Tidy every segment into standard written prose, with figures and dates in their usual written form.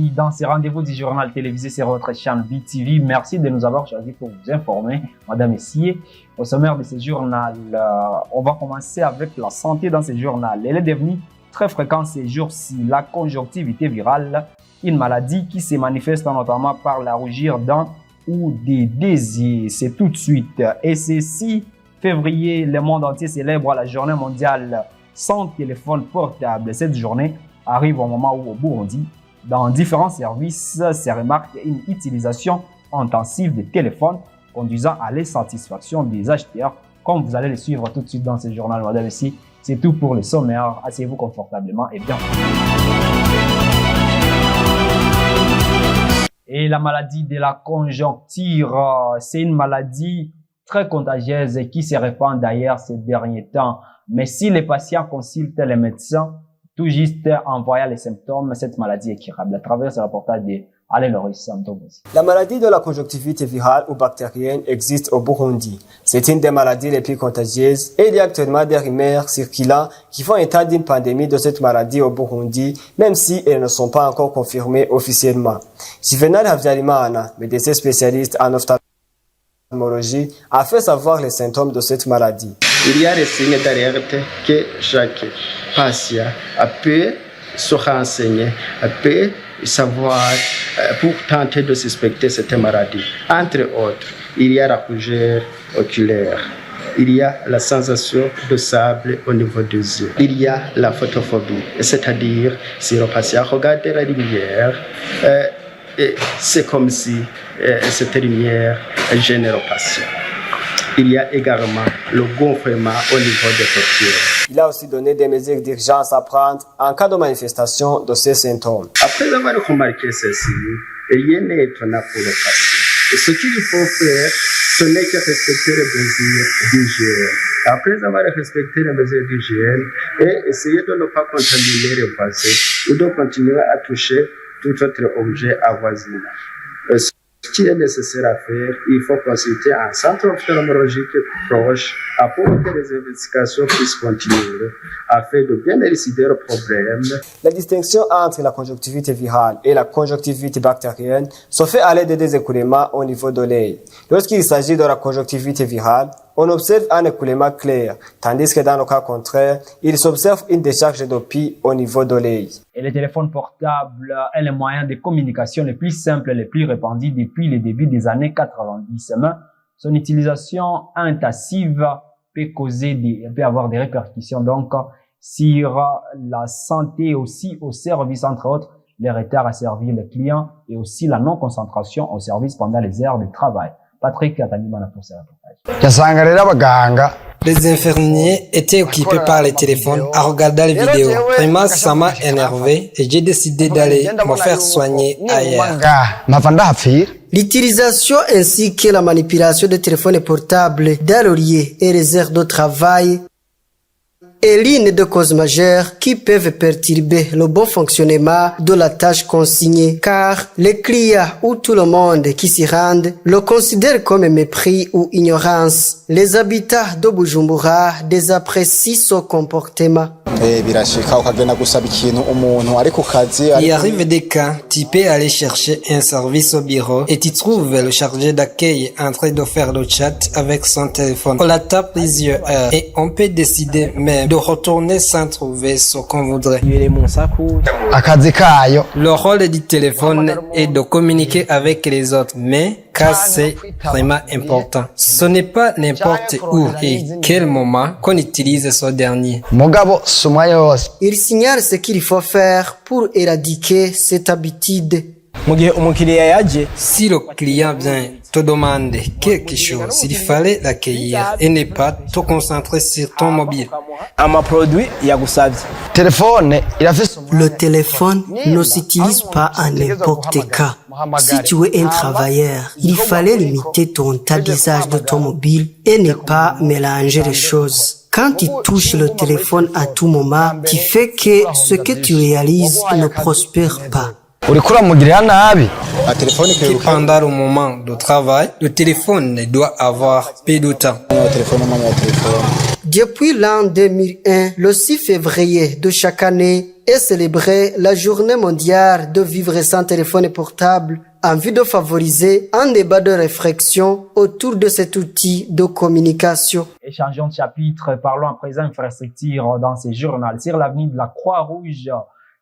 maladie dans ces rendez-vous du journal télévisé sur votre chaîne BTV. Merci de nous avoir choisi pour vous informer, madame, messieurs. Au sommaire de ce journal, on va commencer avec la santé dans ce journal. Elle est devenue très fréquente ces jours-ci, la conjonctivité virale, une maladie qui se manifeste notamment par la rougir dents ou des désirs. C'est tout de suite. Et c'est 6 février, le monde entier célèbre la journée mondiale sans téléphone portable. Cette journée arrive au moment où au Burundi, dans différents services, se remarque une utilisation intensive de téléphones conduisant à l'insatisfaction des acheteurs, comme vous allez le suivre tout de suite dans ce journal, madame, ici. C'est tout pour le sommaire. Asseyez-vous confortablement et bien. Et la maladie de la conjoncture, c'est une maladie très contagieuse qui se répand d'ailleurs ces derniers temps. Mais si les patients consultent les médecins, tout juste en voyant les symptômes, cette maladie est curable. À travers ce reportage de Alain Loris Santombosi. La maladie de la conjonctivite virale ou bactérienne existe au Burundi. C'est une des maladies les plus contagieuses et il y a actuellement des rumeurs circulant qui font état d'une pandémie de cette maladie au Burundi, même si elles ne sont pas encore confirmées officiellement. Juvenal Havyarimana, médecin spécialiste en ophtalmologie, a fait savoir les symptômes de cette maladie. Il y a des signes d'alerte que chaque patient peut se renseigner, peut savoir pour tenter de suspecter cette maladie. Entre autres, il y a la rougeur oculaire, il y a la sensation de sable au niveau des yeux, il y a la photophobie, c'est-à-dire si le patient regarde la lumière, c'est comme si cette lumière gêne le patient. Il y a également le gonflement au niveau des paupières. Il a aussi donné des mesures d'urgence à prendre en cas de manifestation de ces symptômes. Après avoir remarqué ceci, rien n'est étonnant pour le patient. Et ce qu'il faut faire, ce n'est que respecter les mesures d'hygiène. Après avoir respecté les mesures d'hygiène, et essayer de ne pas contaminer les voisins ou de continuer à toucher tout autre objet avoisinant. Ce qui est nécessaire à faire, il faut consulter un centre ophtalmologique proche afin que les investigations puissent continuer afin de bien élucider le problème. La distinction entre la conjonctivite virale et la conjonctivite bactérienne se fait à l'aide des écoulements au niveau de l'œil. Lorsqu'il s'agit de la conjonctivite virale, on observe un écoulement clair, tandis que dans le cas contraire, il s'observe une décharge de pie au niveau de l'œil. Et le téléphone portable est le moyen de communication le plus simple et le plus répandu depuis le début des années 90. Mais son utilisation intensive peut avoir des répercussions donc sur la santé et aussi au service, entre autres, les retards à servir les clients et aussi la non-concentration au service pendant les heures de travail. Patrick Atanimana pour ce reportage. Les infirmiers étaient occupés par les téléphones à regarder les vidéos. Vraiment, ça m'a énervé et j'ai décidé d'aller me faire soigner ailleurs. L'utilisation ainsi que la manipulation des téléphones portables dans le lieu et les heures de travail est l'une des causes majeures qui peuvent perturber le bon fonctionnement de la tâche consignée, car les clients ou tout le monde qui s'y rendent le considèrent comme mépris ou ignorance. Les habitants de Bujumbura désapprécient ce comportement. Il arrive des cas, tu peux aller chercher un service au bureau et tu trouves le chargé d'accueil en train de faire le chat avec son téléphone. On la tape plusieurs heures et on peut décider même de retourner sans trouver ce qu'on voudrait. Le rôle du téléphone est de communiquer avec les autres, mais car c'est vraiment important. Ce n'est pas n'importe où et quel moment qu'on utilise ce dernier. Il signale ce qu'il faut faire pour éradiquer cette habitude. Si le client vient te demander quelque chose, il fallait l'accueillir et ne pas te concentrer sur ton mobile. Le téléphone ne s'utilise pas à n'importe cas. Si tu es un travailleur, il fallait limiter ton tas d'usage de ton mobile et ne pas mélanger les choses. Quand tu touches le téléphone à tout moment, tu fais que ce que tu réalises ne prospère pas. Que pendant le moment de travail, le téléphone doit avoir peu de temps. Depuis l'an 2001, le 6 février de chaque année est célébrée la journée mondiale de vivre sans téléphone portable en vue de favoriser un débat de réflexion autour de cet outil de communication. Échangeons de chapitre, parlons à présent infrastructure dans ces journaux. Sur l'avenir de la Croix-Rouge,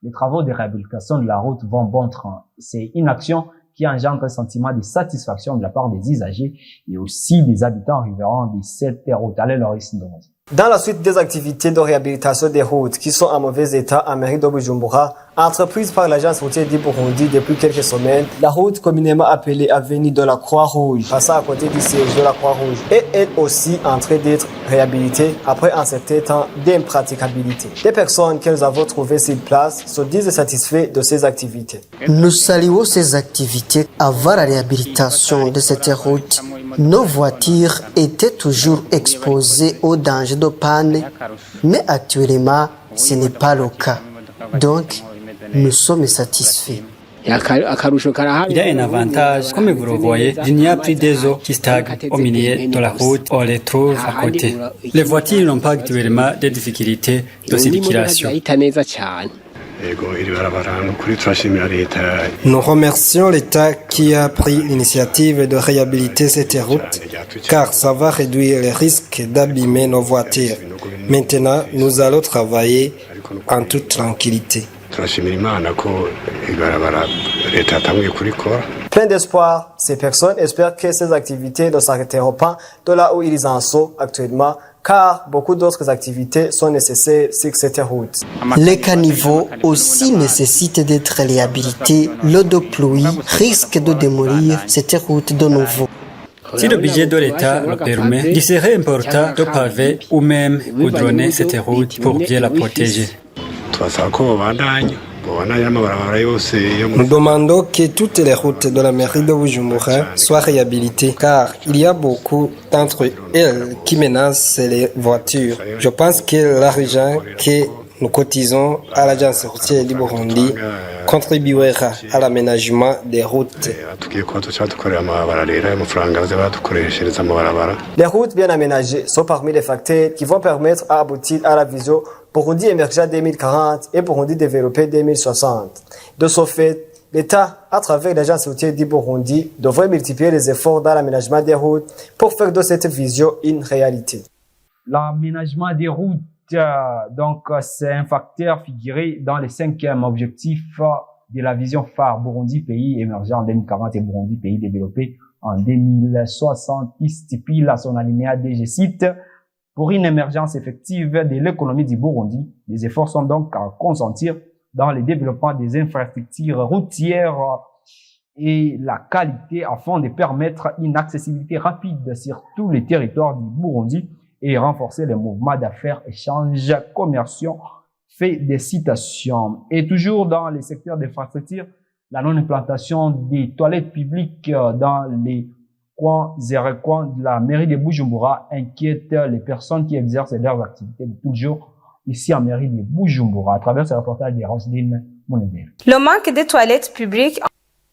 les travaux de réhabilitation de la route vont bon train. C'est une action qui engendre un sentiment de satisfaction de la part des usagers et aussi des habitants riverains de cette route. Allez, Loris Ndomozi. Dans la suite des activités de réhabilitation des routes qui sont en mauvais état en mairie de Bujumbura, entreprise par l'agence routière du Burundi depuis quelques semaines, la route communément appelée avenue de la Croix-Rouge, passant à côté du siège de la Croix-Rouge, est elle aussi en train d'être réhabilitée après un certain temps d'impraticabilité. Des personnes que nous avons trouvées sur place se disent satisfaits de ces activités. Nous saluons ces activités. Avant la réhabilitation de cette route, nos voitures étaient toujours exposées aux dangers de panne, mais actuellement, ce n'est pas le cas. Donc, nous sommes satisfaits. Il y a un avantage, comme vous le voyez, il n'y a plus des eaux qui stagnent au milieu de la route, on les trouve à côté. Les voitures n'ont pas actuellement de difficultés de circulation. Nous remercions l'État qui a pris l'initiative de réhabiliter cette route, car ça va réduire les risques d'abîmer nos voitures. Maintenant, nous allons travailler en toute tranquillité. Plein d'espoir, ces personnes espèrent que ces activités ne s'arrêteront pas de là où ils en sont actuellement, car beaucoup d'autres activités sont nécessaires sur cette route. Les caniveaux aussi nécessitent d'être réhabilités. L'eau de pluie risque de démolir cette route de nouveau. Si le budget de l'État le permet, il serait important de paver ou même goudronner cette route pour bien la protéger. Nous demandons que toutes les routes de la mairie de Bujumbura soient réhabilitées, car il y a beaucoup d'entre elles qui menacent les voitures. Je pense que l'argent que nous cotisons à l'agence routière du Burundi contribuera à l'aménagement des routes. Les routes bien aménagées sont parmi les facteurs qui vont permettre à aboutir à la vision Burundi émergent 2040 et Burundi développé 2060. De ce fait, l'État, à travers l'agence routière du Burundi, devrait multiplier les efforts dans l'aménagement des routes pour faire de cette vision une réalité. L'aménagement des routes, c'est un facteur figuré dans les 5e objectifs de la vision phare Burundi pays émergent en 2040 et Burundi pays développé en 2060, qui stipule à son alinéa D, je cite, pour une émergence effective de l'économie du Burundi. Les efforts sont donc à consentir dans le développement des infrastructures routières et la qualité afin de permettre une accessibilité rapide sur tous les territoires du Burundi et renforcer les mouvements d'affaires, échanges commerciaux. Fait des citations. Et toujours dans les secteurs d'infrastructure, la non-implantation des toilettes publiques dans les coins et recoins de la mairie de Bujumbura inquiète les personnes qui exercent leurs activités de toujours ici en mairie de Bujumbura. À travers ce reportage de Roselyne Mounébel. Le manque de toilettes publiques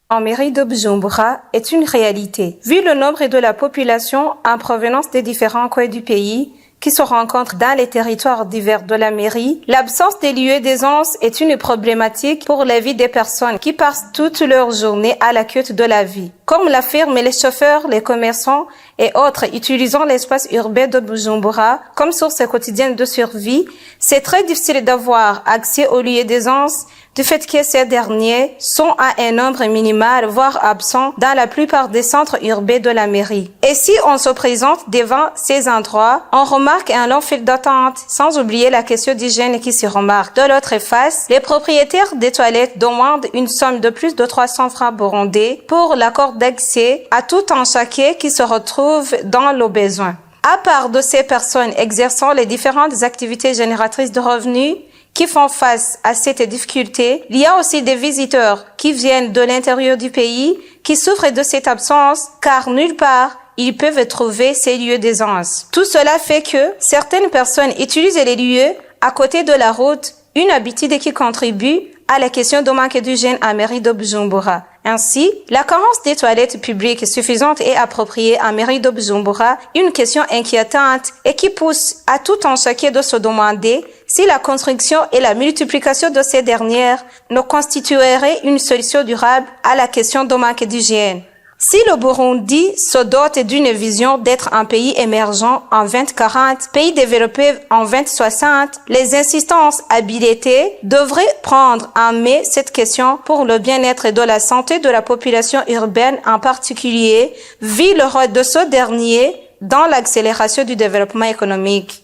en mairie de Bujumbura est une réalité. Vu le nombre de la population en provenance des différents coins du pays qui se rencontrent dans les territoires divers de la mairie, l'absence des lieux d'aisance est une problématique pour la vie des personnes qui passent toute leur journée à la quête de la vie. Comme l'affirment les chauffeurs, les commerçants et autres utilisant l'espace urbain de Bujumbura comme source quotidienne de survie, c'est très difficile d'avoir accès aux lieux d'aisance du fait que ces derniers sont à un nombre minimal, voire absents, dans la plupart des centres urbains de la mairie. Et si on se présente devant ces endroits, on remarque un long fil d'attente, sans oublier la question d'hygiène qui se remarque. De l'autre face, les propriétaires des toilettes demandent une somme de plus de 300 francs burundais pour l'accord d'accès à tout un chacun qui se retrouve dans le besoin. À part de ces personnes exerçant les différentes activités génératrices de revenus, qui font face à cette difficulté, il y a aussi des visiteurs qui viennent de l'intérieur du pays qui souffrent de cette absence car nulle part ils peuvent trouver ces lieux d'aisance. Tout cela fait que certaines personnes utilisent les lieux à côté de la route, une habitude qui contribue à la question de manque d'hygiène à mairie de Bujumbura. Ainsi, la carence des toilettes publiques suffisantes et appropriées en mairie de Bujumbura, une question inquiétante et qui pousse à tout un chacun de se demander si la construction et la multiplication de ces dernières ne constitueraient une solution durable à la question du manque d'hygiène. Si le Burundi se dote d'une vision d'être un pays émergent en 2040, pays développé en 2060, les instances habilitées devraient prendre en main cette question pour le bien-être et de la santé de la population urbaine en particulier, vu le rôle de ce dernier dans l'accélération du développement économique.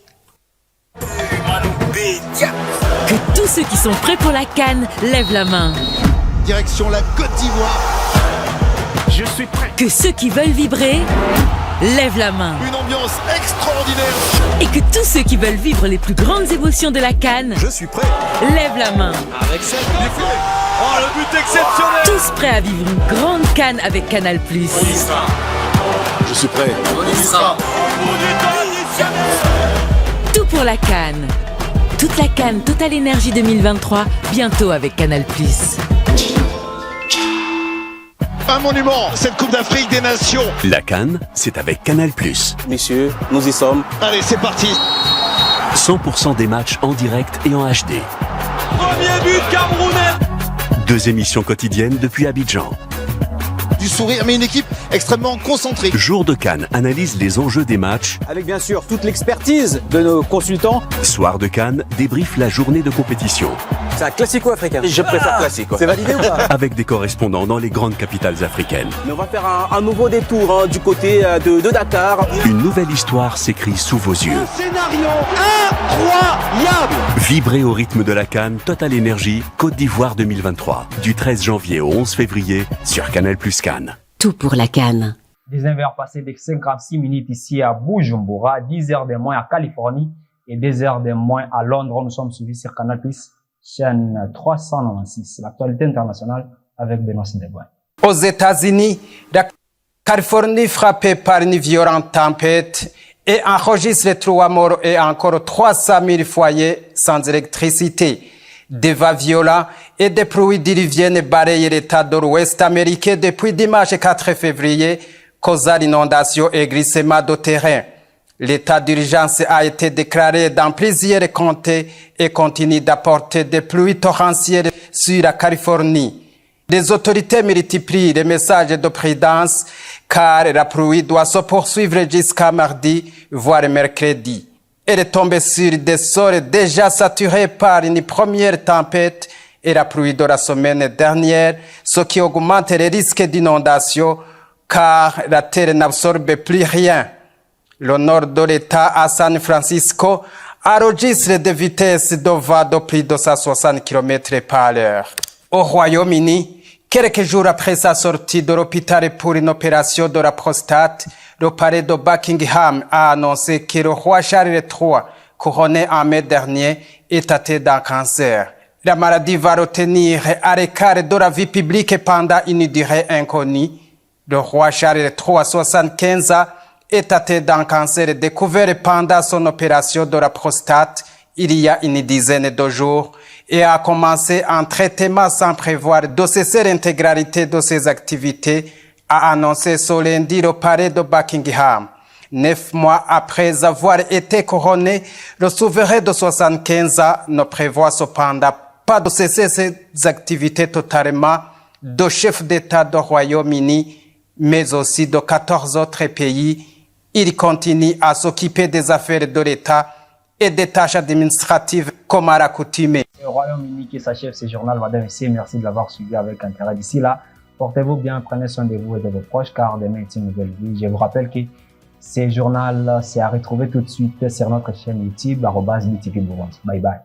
Que tous ceux qui sont prêts pour la CAN lèvent la main. Direction la Côte d'Ivoire. Je suis prêt. Que ceux qui veulent vibrer lèvent la main. Une ambiance extraordinaire. Et que tous ceux qui veulent vivre les plus grandes émotions de la CAN, Je suis prêt. lèvent la main. Avec cette défilé. Oh, le but exceptionnel. Tous prêts à vivre une grande CAN avec Canal+. On y sera. Je suis prêt. On y sera. Tout pour la CAN. Toute la CAN Total Énergie 2023, bientôt avec Canal+. Un monument, cette Coupe d'Afrique des Nations. La CAN, c'est avec Canal+. Messieurs, nous y sommes. Allez, c'est parti. 100% des matchs en direct et en HD. Premier but camerounais. 2 émissions quotidiennes depuis Abidjan. Du sourire, mais une équipe extrêmement concentrée. Jour de CAN analyse les enjeux des matchs. Avec bien sûr toute l'expertise de nos consultants. Soir de CAN débriefe la journée de compétition. C'est un classico-africain. Je préfère classico. C'est validé ou pas? Avec des correspondants dans les grandes capitales africaines. Mais on va faire un nouveau détour du côté de Dakar. Une nouvelle histoire s'écrit sous vos yeux. Un scénario incroyable. Vibrez au rythme de la CAN Total Énergie Côte d'Ivoire 2023. Du 13 janvier au 11 février sur Canal+ CAN. Tout pour la CAN. 19h passées de 56 minutes ici à Bujumbura, 10h de moins à Californie et 2h de moins à Londres. Nous sommes suivis sur Canal+, chaîne 396. L'actualité internationale avec Benoît Sindeboy. Aux États-Unis, la Californie frappée par une violente tempête et enregistre 3 morts et encore 300 000 foyers sans électricité. Des vents violents et des pluies diluviennes balayent l'État de l'Ouest américain depuis dimanche 4 février, causant l'inondation et glissement de terrain. L'état d'urgence a été déclaré dans plusieurs comtés et continue d'apporter des pluies torrentielles sur la Californie. Les autorités multiplient les messages de prudence car la pluie doit se poursuivre jusqu'à mardi, voire mercredi. Elle est tombée sur des sols déjà saturés par une première tempête et la pluie de la semaine dernière, ce qui augmente les risques d'inondation car la terre n'absorbe plus rien. Le nord de l'État à San Francisco enregistre des vitesses de vent de plus de 160 km par heure. Au Royaume-Uni, quelques jours après sa sortie de l'hôpital pour une opération de la prostate, le palais de Buckingham a annoncé que le roi Charles III, couronné en mai dernier, est atteint d'un cancer. La maladie va le tenir à l'écart de la vie publique pendant une durée inconnue. Le roi Charles III, 75 ans, est atteint d'un cancer découvert pendant son opération de la prostate il y a une dizaine de jours et a commencé un traitement sans prévoir de cesser l'intégralité de ses activités, a annoncé ce lundi le palais de Buckingham. 9 mois après avoir été couronné, le souverain de 75 ans ne prévoit cependant pas de cesser ses activités totalement de chef d'État du Royaume-Uni, mais aussi de 14 autres pays. Il continue à s'occuper des affaires de l'État et des tâches administratives comme à l'accoutumée. Le Royaume-Uni qui s'achève ce journal, madame et merci de l'avoir suivi avec intérêt. D'ici là, portez-vous bien, prenez soin de vous et de vos proches, car demain est une nouvelle vie. Je vous rappelle que ce journal, c'est à retrouver tout de suite sur notre chaîne YouTube, @BTV Burundi. Bye bye.